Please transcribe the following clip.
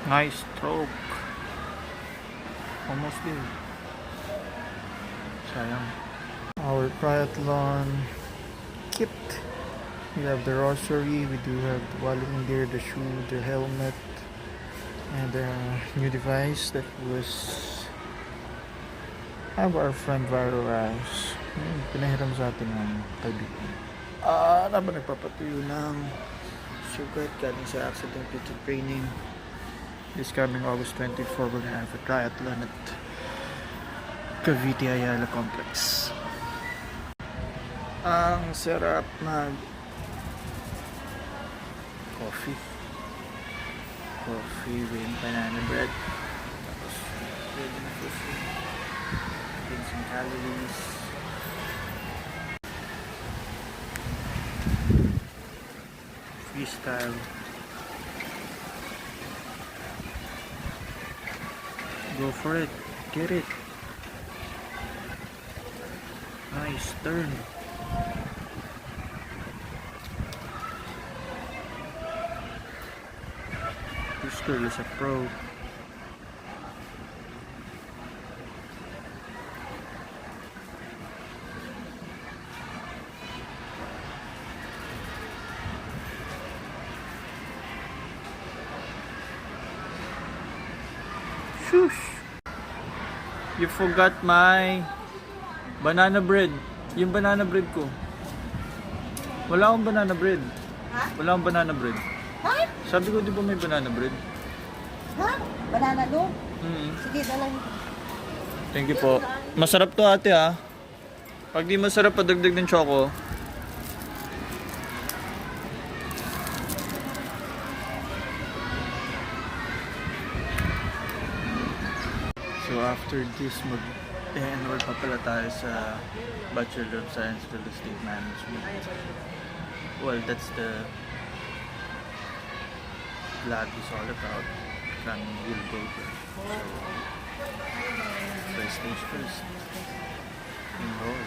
Nice stroke. Almost there. Sayang. Our triathlon kit. We have the rosary, we do have the wallet in there, the shoe, the helmet, and the new device that was have our friend Varo Rice. Pinahiram sa atin ng kaibigan. Naman nagpapatuyo ng sugat galing sa accident due to training. This coming August 24, we're gonna have a triathlon at Cavite Ayala Complex. Ang sarap mag coffee with banana bread, tapos pwede na coffee with some calories. Freestyle. Go for it. Get it. Nice turn. This girl is a pro. Shush! You forgot my banana bread. Yung banana bread ko. Wala akong banana bread. Ha? Wala akong banana bread. Ha? Sabi ko di ba may banana bread? Ha? Banana do? Mm-hmm. Sige, dalang. Thank you po. Masarap to ate ha. Pag di masarap, padagdag ng choco. So after this, mag-enroll pa pala tayo sa Bachelor of Science Real Estate Management. Well, that's the vlog is all about. Kami will go there. So, first stage first. Enroll.